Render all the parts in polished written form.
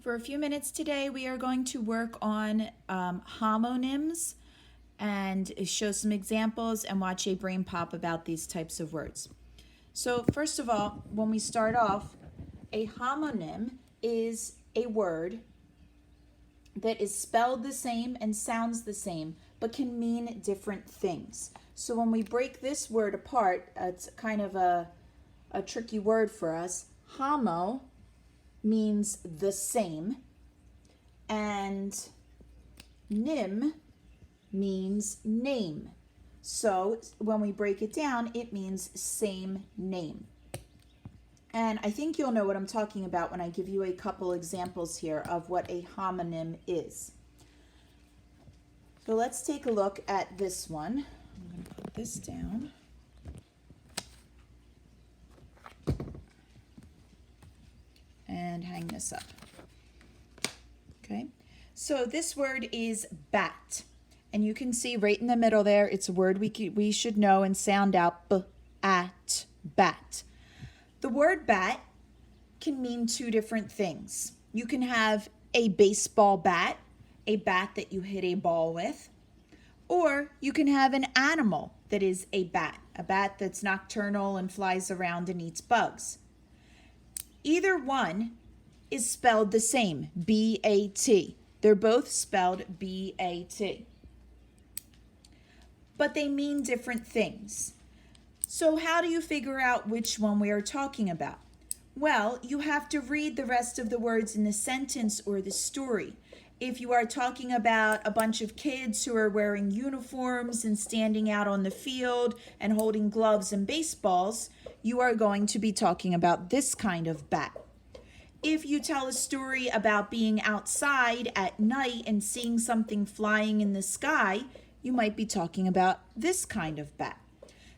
For a few minutes today, we are going to work on homonyms and show some examples and watch a brain pop about these types of words. So first of all, when we start off, a homonym is a word that is spelled the same and sounds the same, but can mean different things. So when we break this word apart, it's kind of a tricky word for us. Homo means the same, and nym means name. So when we break it down, it means same name. And I think you'll know what I'm talking about when I give you a couple examples here of what a homonym is. So let's take a look at this one. I'm going to put this down. And hang this up. Okay, so this word is bat. And you can see right in the middle there, it's a word we should know and sound out, b-at, bat. The word bat can mean two different things. You can have a baseball bat, a bat that you hit a ball with, or you can have an animal that is a bat that's nocturnal and flies around and eats bugs. Either one is spelled the same, B-A-T. They're both spelled B-A-T. But they mean different things. So how do you figure out which one we are talking about? Well, you have to read the rest of the words in the sentence or the story. If you are talking about a bunch of kids who are wearing uniforms and standing out on the field and holding gloves and baseballs, you are going to be talking about this kind of bat. If you tell a story about being outside at night and seeing something flying in the sky, you might be talking about this kind of bat.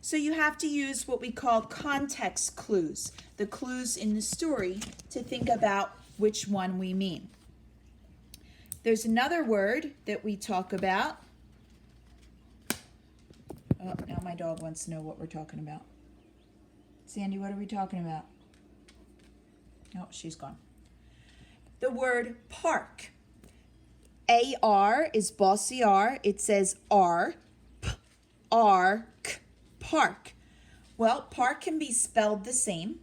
So you have to use what we call context clues, the clues in the story, to think about which one we mean. There's another word that we talk about. Oh, now my dog wants to know what we're talking about. Sandy, what are we talking about? Oh, she's gone. The word park. A-R is bossy R. It says R, P-R-K, park. Well, park can be spelled the same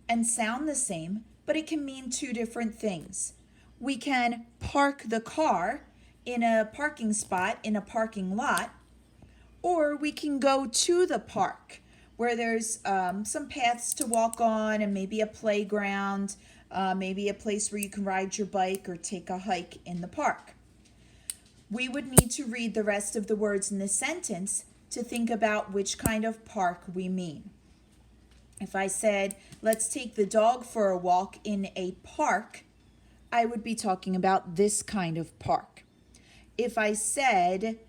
and sound the same, but it can mean two different things. We can park the car in a parking spot in a parking lot, or we can go to the park where there's some paths to walk on and maybe a playground, maybe a place where you can ride your bike or take a hike in the park. We would need to read the rest of the words in the sentence to think about which kind of park we mean. If I said, let's take the dog for a walk in a park, I would be talking about this kind of park. If I said,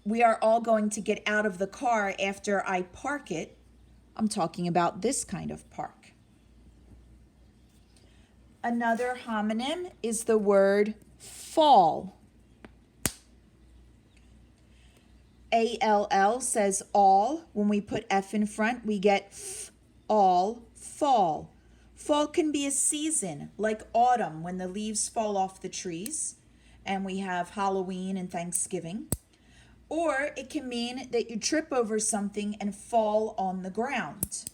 we are all going to get out of the car after I park it, I'm talking about this kind of park. Another homonym is the word fall. A-L-L says all. When we put F in front, we get f, all, fall. Fall can be a season, like autumn, when the leaves fall off the trees, and we have Halloween and Thanksgiving. Or it can mean that you trip over something and fall on the ground.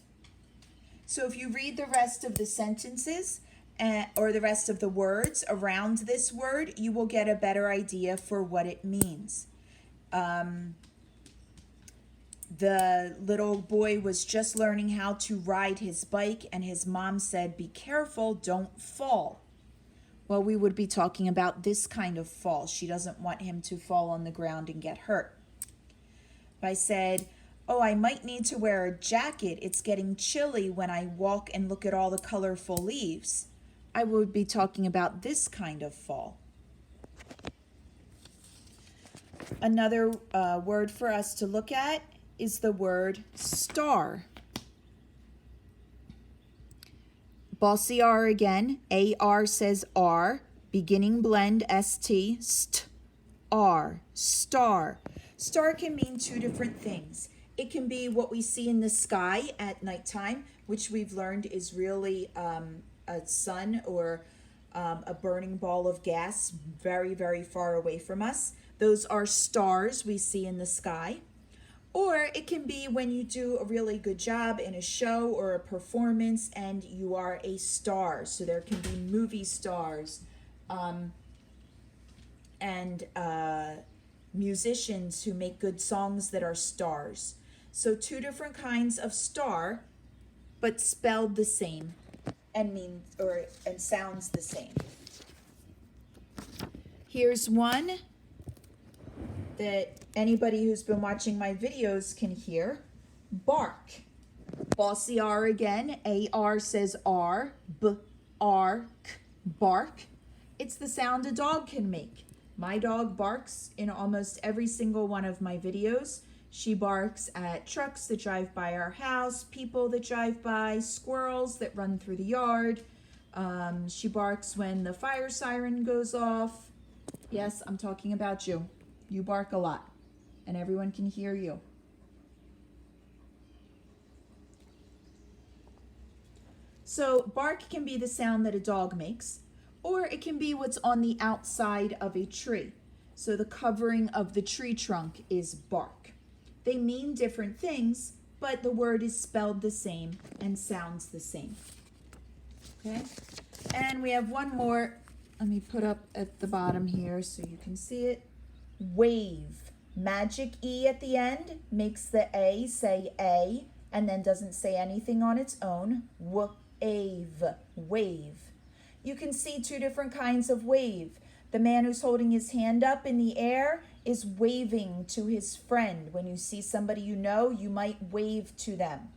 So if you read the rest of the sentences or the rest of the words around this word, you will get a better idea for what it means. The little boy was just learning how to ride his bike, and his mom said, "Be careful, don't fall." Well, we would be talking about this kind of fall. She doesn't want him to fall on the ground and get hurt. If I said, "Oh, I might need to wear a jacket. It's getting chilly when I walk and look at all the colorful leaves," I would be talking about this kind of fall. Another word for us to look at is the word star. Bossy R again. A-R says R. Beginning blend S-T. St. R. Star. Star can mean two different things. It can be what we see in the sky at nighttime, which we've learned is really a sun or a burning ball of gas very, very far away from us. Those are stars we see in the sky. Or it can be when you do a really good job in a show or a performance and you are a star. So there can be movie stars and musicians who make good songs that are stars. So two different kinds of star, but spelled the same and sounds the same. Here's one that anybody who's been watching my videos can hear. Bark. Bossy R again. A-R says R. B-R-K. Bark. It's the sound a dog can make. My dog barks in almost every single one of my videos. She barks at trucks that drive by our house, people that drive by, squirrels that run through the yard. She barks when the fire siren goes off. Yes, I'm talking about you. You bark a lot, and everyone can hear you. So bark can be the sound that a dog makes, or it can be what's on the outside of a tree. So the covering of the tree trunk is bark. They mean different things, but the word is spelled the same and sounds the same. Okay, and we have one more. Let me put up at the bottom here so you can see it. Wave. Magic E at the end makes the A say A and then doesn't say anything on its own. Wave. Wave. You can see two different kinds of wave. The man who's holding his hand up in the air is waving to his friend. When you see somebody you know, you might wave to them.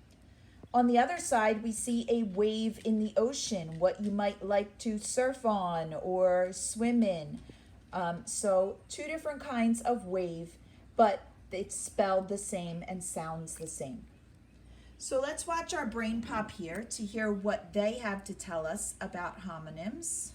On the other side, we see a wave in the ocean, what you might like to surf on or swim in. So two different kinds of wave, but it's spelled the same and sounds the same. So let's watch our brain pop here to hear what they have to tell us about homonyms.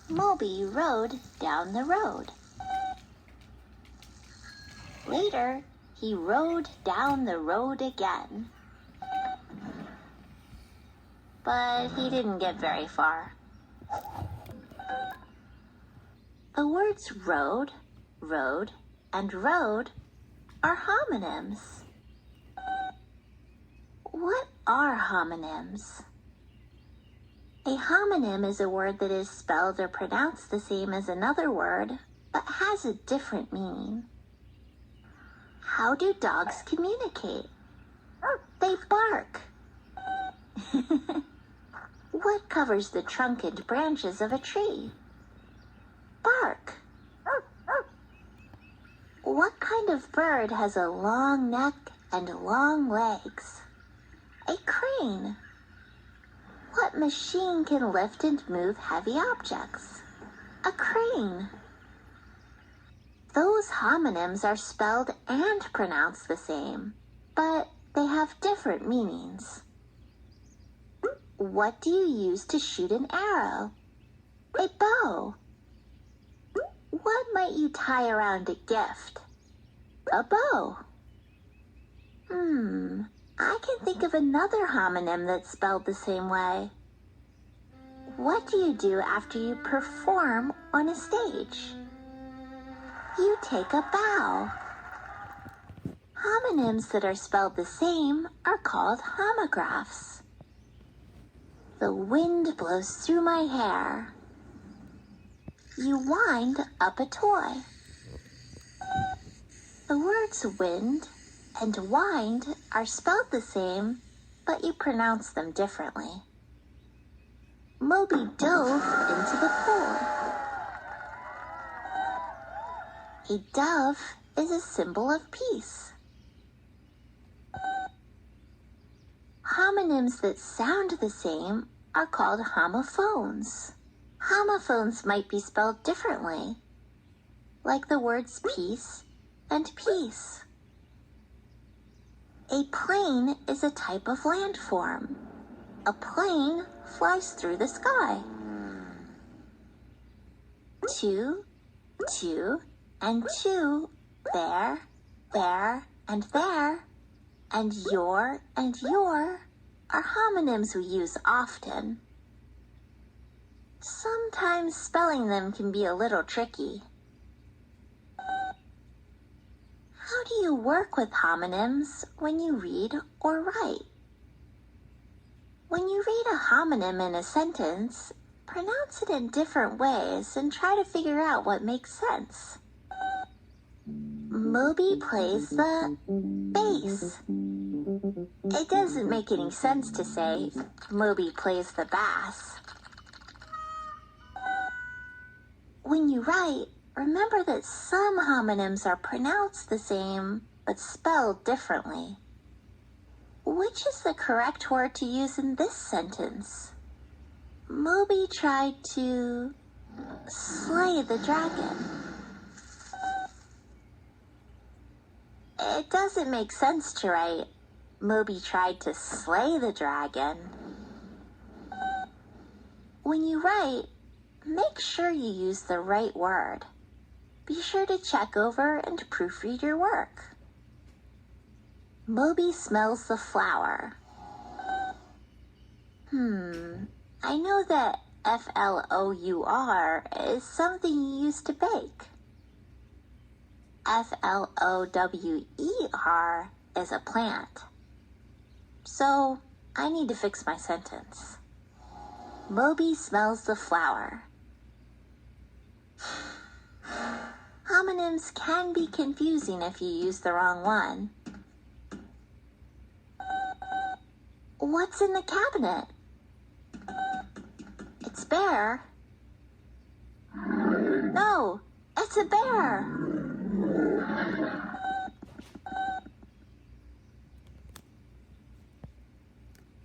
Moby rode down the road. Later, he rode down the road again. But he didn't get very far. The words road, road, and road are homonyms. What are homonyms? A homonym is a word that is spelled or pronounced the same as another word, but has a different meaning. How do dogs communicate? They bark. What covers the trunk and branches of a tree? Bark. What kind of bird has a long neck and long legs? A crane. What machine can lift and move heavy objects? A crane. Those homonyms are spelled and pronounced the same, but they have different meanings. What do you use to shoot an arrow? A bow. What might you tie around a gift? A bow. I can think of another homonym that's spelled the same way. What do you do after you perform on a stage? You take a bow. Homonyms that are spelled the same are called homographs. The wind blows through my hair. You wind up a toy. The words wind and wind are spelled the same, but you pronounce them differently. Moby dove into the pool. A dove is a symbol of peace. Homonyms that sound the same are called homophones. Homophones might be spelled differently, like the words peace and peace. A plane is a type of landform. A plane flies through the sky. Two two, and two, there, and there, and your are homonyms we use often. Sometimes spelling them can be a little tricky. How do you work with homonyms when you read or write? When you read a homonym in a sentence, pronounce it in different ways and try to figure out what makes sense. Moby plays the bass. It doesn't make any sense to say Moby plays the bass. When you write, remember that some homonyms are pronounced the same but spelled differently. Which is the correct word to use in this sentence? Moby tried to slay the dragon. It doesn't make sense to write Moby tried to slay the dragon. When you write, make sure you use the right word. Be sure to check over and proofread your work. Moby smells the flour. I know that flour is something you use to bake. flower is a plant. So I need to fix my sentence. Moby smells the flour. Homonyms can be confusing if you use the wrong one. What's in the cabinet? It's bare. No, it's a bear.